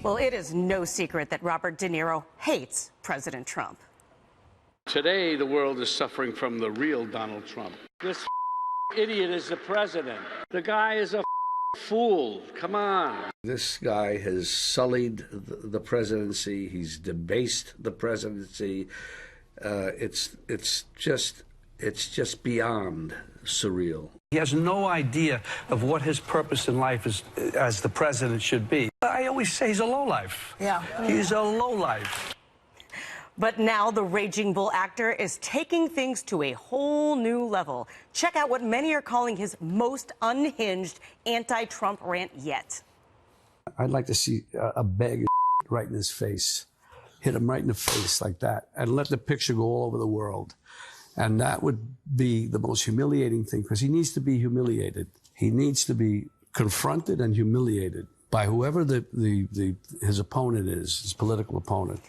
Well, it is no secret that Robert De Niro hates President Trump. Today, the world is suffering from the real Donald Trump. This idiot is the president. The guy is a fool. Come on. This guy has sullied the presidency. He's debased the presidency. It's just beyond surreal. He has no idea of what his purpose in life is, as the president should be. I always say he's a lowlife. Yeah. He's a lowlife. But now the Raging Bull actor is taking things to a whole new level. Check out what many are calling his most unhinged anti-Trump rant yet. I'd like to see a bag of right in his face, hit him right in the face like that, and let the picture go all over the world. And that would be the most humiliating thing, because he needs to be humiliated. He needs to be confronted and humiliated by whoever his opponent is, his political opponent.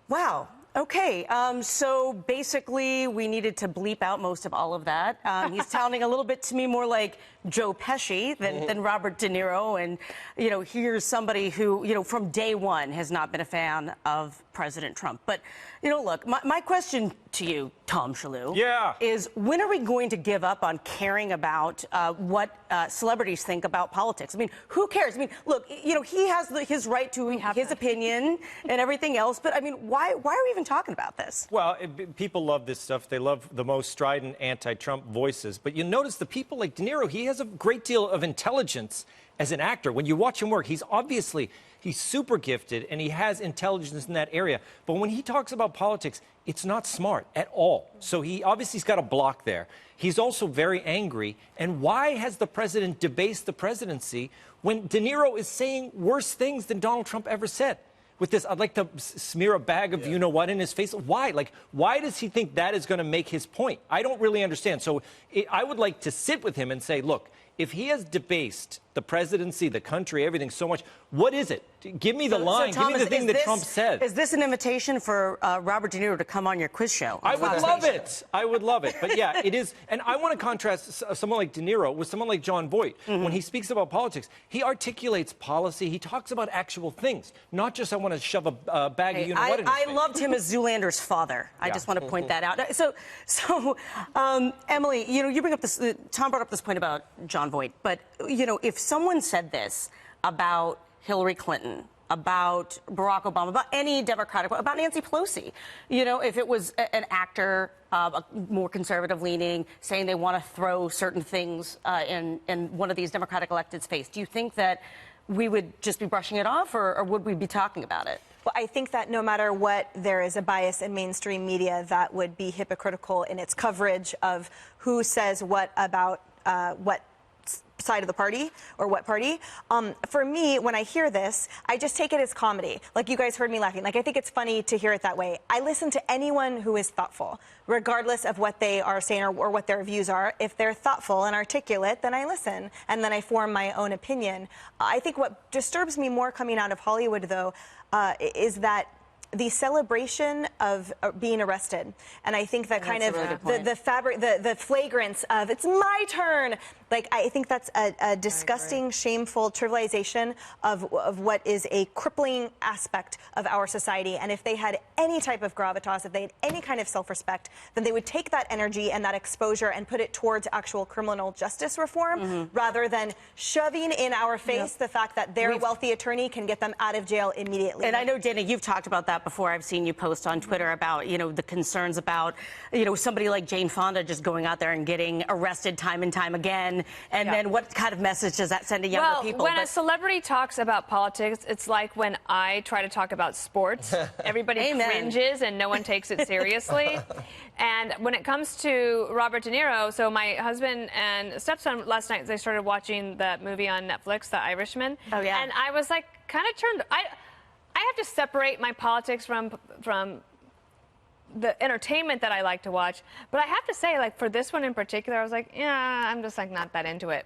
Wow. Okay, so basically we needed to bleep out most of all of that. He's sounding a little bit to me more like Joe Pesci than Robert De Niro. And, you know, here's somebody who, you know, from day one has not been a fan of President Trump. But, you know, look, my question to you, Tom Shalhoub, is when are we going to give up on caring about what celebrities think about politics? I mean, who cares? I mean, look, you know, he has his right to his opinion and everything else. But, I mean, why are we even talking about this? Well, people love this stuff. They love the most strident anti-Trump voices. But you notice the people like De Niro, he has a great deal of intelligence as an actor. When you watch him work, he's super gifted and he has intelligence in that area. But when he talks about politics, it's not smart at all. So he obviously's got a block there. He's also very angry. And why has the president debased the presidency when De Niro is saying worse things than Donald Trump ever said? With this, I'd like to smear a bag of you-know-what in his face. Why? Like, why does he think that is going to make his point? I don't really understand. So I would like to sit with him and say, look, if he has debased the presidency, the country, everything so much, what is it? Give me the line. Tom, give me the thing that Trump said. Is this an invitation for Robert De Niro to come on your quiz show? I would love it. I would love it. But yeah, it is. And I want to contrast someone like De Niro with someone like Jon Voight. When he speaks about politics, he articulates policy. He talks about actual things, not just I want to shove a bag of you-know-what in his face. I loved him as Zoolander's father. I just want to point that out. So Emily, you know, you bring up this. Tom brought up this point about Jon Voight, but you know, if someone said this about Hillary Clinton, about Barack Obama, about any Democratic, about Nancy Pelosi, you know, if it was an actor, more conservative leaning, saying they want to throw certain things in one of these Democratic electeds' face, do you think that we would just be brushing it off, or would we be talking about it? Well, I think that no matter what, there is a bias in mainstream media that would be hypocritical in its coverage of who says what about what side of the party or what party. For me, when I hear this, I just take it as comedy. Like you guys heard me laughing. Like I think it's funny to hear it that way. I listen to anyone who is thoughtful, regardless of what they are saying or what their views are. If they're thoughtful and articulate, then I listen and then I form my own opinion. I think what disturbs me more coming out of Hollywood, though, is that the celebration of being arrested, and I think that kind of the flagrance of it's my turn. Like I think that's a disgusting, shameful trivialization of what is a crippling aspect of our society. And if they had any type of gravitas, if they had any kind of self-respect, then they would take that energy and that exposure and put it towards actual criminal justice reform, rather than shoving in our face the fact that their wealthy attorney can get them out of jail immediately. And I know, Dana, you've talked about that before. I've seen you post on Twitter about, you know, the concerns about, you know, somebody like Jane Fonda just going out there and getting arrested time and time again. And then what kind of message does that send to younger people? When a celebrity talks about politics, it's like when I try to talk about sports. Everybody cringes and no one takes it seriously. And when it comes to Robert De Niro, so my husband and stepson last night, they started watching that movie on Netflix, The Irishman. Oh, yeah. And I was like kind of turned... I have to separate my politics from the entertainment that I like to watch. But I have to say, like, for this one in particular, I was like, yeah, I'm just, like, not that into it.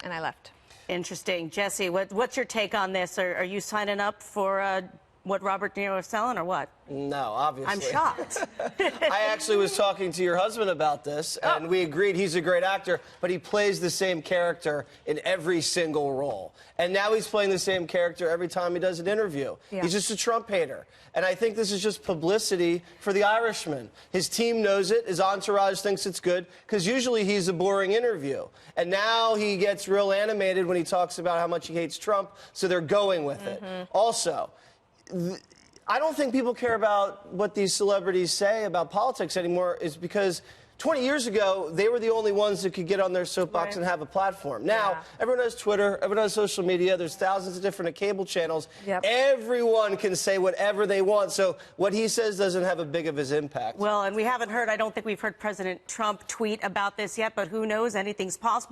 And I left. Interesting. Jesse, what's your take on this? Are you signing up for what Robert De Niro is selling, or what? No, obviously. I'm shocked. I actually was talking to your husband about this, and we agreed he's a great actor, but he plays the same character in every single role. And now he's playing the same character every time he does an interview. Yeah. He's just a Trump hater. And I think this is just publicity for the Irishman. His team knows it. His entourage thinks it's good, because usually he's a boring interview. And now he gets real animated when he talks about how much he hates Trump, so they're going with it. Also, I don't think people care about what these celebrities say about politics anymore, is because 20 years ago, they were the only ones that could get on their soapbox and have a platform. Now, everyone has Twitter, everyone has social media, there's thousands of different cable channels. Everyone can say whatever they want, so what he says doesn't have a big of his impact. Well, and we haven't heard, I don't think we've heard President Trump tweet about this yet, but who knows, anything's possible.